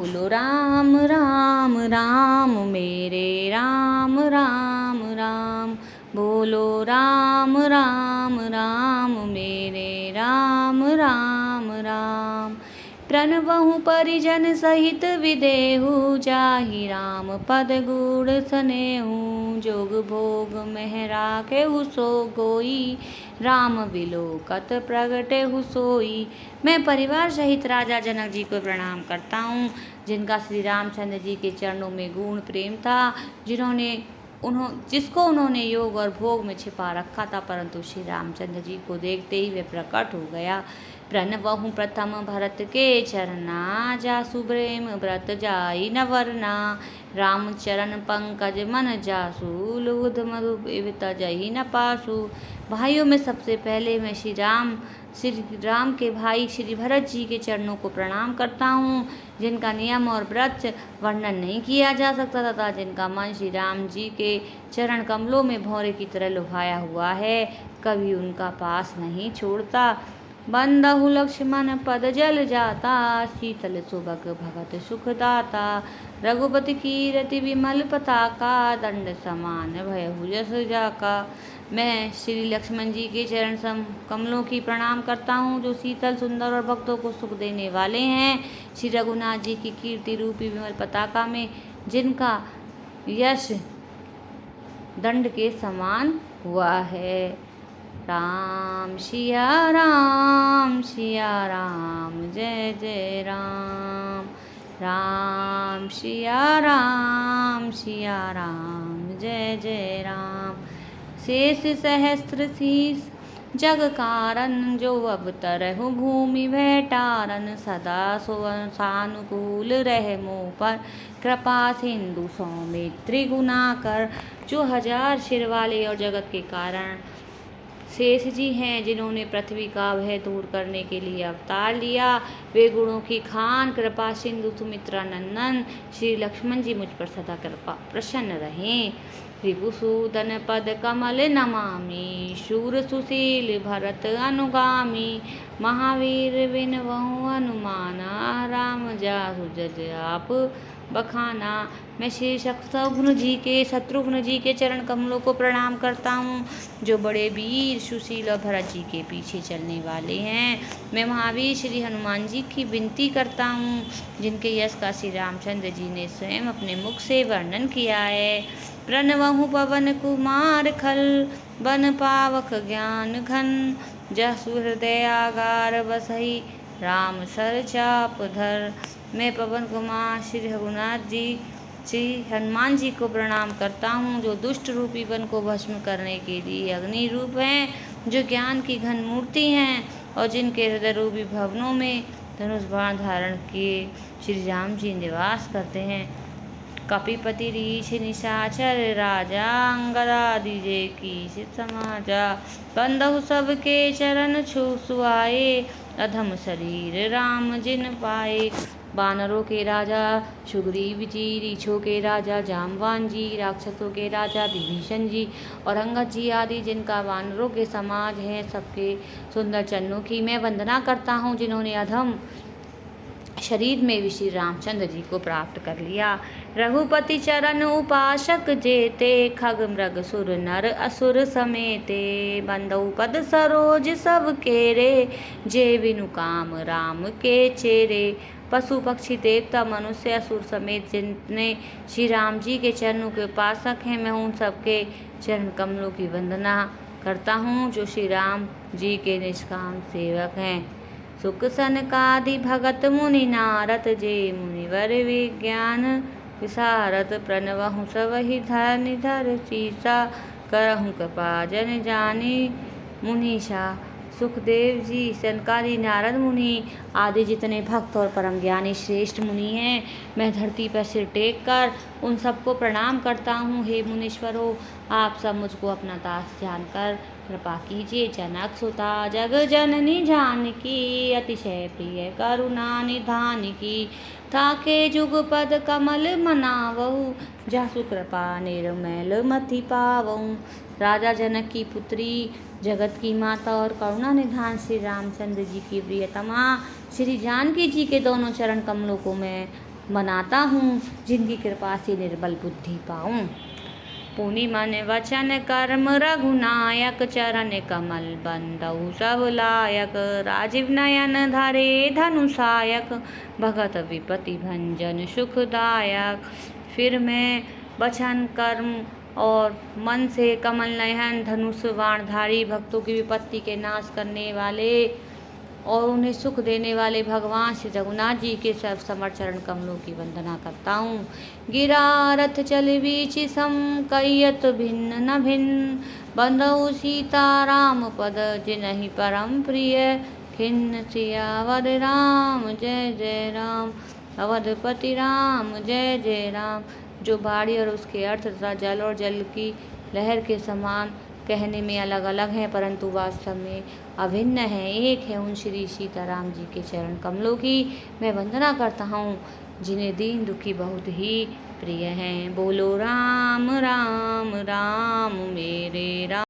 बोलो राम राम राम मेरे राम राम राम। बोलो राम राम राम मेरे राम राम राम। प्रणवहु परिजन सहित विदेहु जाहि राम पद गुण सनेहु। जोग भोग मह राखेहु सो कोई राम बिलोकत प्रगटेहु सोई। मैं परिवार सहित राजा जनक जी को प्रणाम करता हूँ, जिनका श्री रामचंद्र जी के चरणों में गुण प्रेम था, जिसको उन्होंने योग और भोग में छिपा रखा था, परंतु श्री रामचंद्र जी को देखते ही वे प्रकट हो गया। प्रणवहु प्रथम भरत के चरना, जासु प्रेम व्रत जाई न वरना। राम चरण पंकज मन जासु, लुब्ध मधु तजहि न पासु। भाइयों में सबसे पहले मैं श्री राम के भाई श्री भरत जी के चरणों को प्रणाम करता हूँ, जिनका नियम और व्रत वर्णन नहीं किया जा सकता तथा जिनका मन श्री राम जी के चरण कमलों में भौरे की तरह लुभाया हुआ है, कभी उनका पास नहीं छोड़ता। बंदहु लक्ष्मण पद जल जाता, शीतल सुभग भगत सुखदाता। रघुपति कीरति विमल पताका, दंड समान भयहु जस जाका। मैं श्री लक्ष्मण जी के चरण कमलों की प्रणाम करता हूँ, जो शीतल सुंदर और भक्तों को सुख देने वाले हैं। श्री रघुनाथ जी की कीर्ति रूपी विमल पताका में जिनका यश दंड के समान हुआ है। राम सिया राम जय जय राम। राम सिया राम जय जय राम। शेष सहस्त्र शीस जग कारण, जो अवतरहु भूमि भेटारन। सदा सानुकूल रह मोह पर, कृपा सिंधु सौमित्री गुना कर। जो 1000 सिर वाले और जगत के कारण शेष जी हैं, जिन्होंने पृथ्वी का भय दूर करने के लिए अवतार लिया, वे गुणों की खान कृपा सिंधु सुमित्रा नंदन श्री लक्ष्मण जी मुझ पर सदा कृपा प्रसन्न रहें। रिपुसूदन पद कमल नमामि, शूर सुशील भरत अनुगामी। महावीर विनवहु हनुमाना, राम जासु जज आप बखाना। मैं श्री शत्रुघ्न जी के चरण कमलों को प्रणाम करता हूँ, जो बड़े वीर सुशील और भरत जी के पीछे चलने वाले हैं। मैं महावीर श्री हनुमान जी की विनती करता हूँ, जिनके यश का श्री रामचंद्र जी ने स्वयं अपने मुख से वर्णन किया है। प्रणवहु पवन कुमार खल, बन पावक ज्ञान घन। जसु हृदय आगार बसहि, राम सर चाप धर। मैं पवन कुमार श्री रघुनाथ जी श्री हनुमान जी को प्रणाम करता हूँ, जो दुष्ट रूपी वन को भस्म करने के लिए अग्नि रूप हैं, जो ज्ञान की घन मूर्ति हैं और जिनके हृदय रूपी भवनों में धनुष बाण धारण किए श्री राम जी निवास करते हैं। कपिपति रीछ निशाचर राजा, अंगदादि जे की समाजा। बंदहु सबके चरण छू सुआए, अधम शरीर राम जिन पाए। वानरों के राजा सुग्रीव जी, रीछों के राजा जामवान जी, राक्षसों के राजा विभीषण जी और अंगद जी आदि जिनका वानरों के समाज है, सबके सुंदर चरणों की मैं वंदना करता हूँ, जिन्होंने अधम शरीर में भी श्री रामचंद्र जी को प्राप्त कर लिया। रघुपति चरण उपासक जेते, खग मृग सुर नर असुर समेते। बंदउ पद सरोज सब केरे, जे बिनु काम राम के चेरे। पशु पक्षी देवता मनुष्य असुर समेत जितने श्री राम जी के चरणों के उपासक हैं, मैं उन सबके चरण कमलों की वंदना करता हूँ, जो श्री राम जी के निष्काम सेवक हैं। सुख सनकादि भगत मुनि नारद, जे मुनिवर विज्ञान विसारद। प्रणवहु सबहि धर सीसा, करहु कृपा जन जानी मुनीषा। सुखदेव जी, सनकादि, नारद मुनि आदि जितने भक्त और परम ज्ञानी श्रेष्ठ मुनि हैं, मैं धरती पर सिर टेक कर उन सबको प्रणाम करता हूँ। हे मुनीश्वरों, आप सब मुझको अपना दास जानकर कृपा कीजिए। जनक सुता जग जननी जानकी, अतिशय प्रिय करुणा निधान की। ताके जुगपद कमल मनावहु, जासु कृपा निर्मल मति पावहु। राजा जनक की पुत्री, जगत की माता और करुणा निधान श्री रामचंद्र जी की प्रियतमा श्री जानकी जी के दोनों चरण कमलों को मैं बनाता हूँ, जिनकी कृपा से निर्बल बुद्धि पाऊँ। पुनि मन वचन कर्म रघुनायक, चरण कमल बंदउ सब लायक। राजीव नयन धरे धनुषायक, भगत विपति भंजन सुखदायक। फिर मैं वचन कर्म और मन से कमल नयन धनुष बाणधारी, भक्तों की विपत्ति के नाश करने वाले और उन्हें सुख देने वाले भगवान श्री रघुनाथ जी के सब समर चरण कमलों की वंदना करता हूँ। गिरा रथ चल बीच सम, कहियत भिन्न न भिन्न। बंधु सीता राम पद, जिनहि परम प्रिय। खिन्न सियावर राम जय जय राम, अवधपति राम जय जय राम। जो बाड़ी और उसके अर्थ तथा जल और जल की लहर के समान कहने में अलग अलग हैं, परंतु वास्तव में अभिन्न हैं, एक है। उन श्री सीताराम जी के चरण कमलों की मैं वंदना करता हूँ, जिन्हें दीन दुखी बहुत ही प्रिय हैं। बोलो राम राम राम मेरे राम।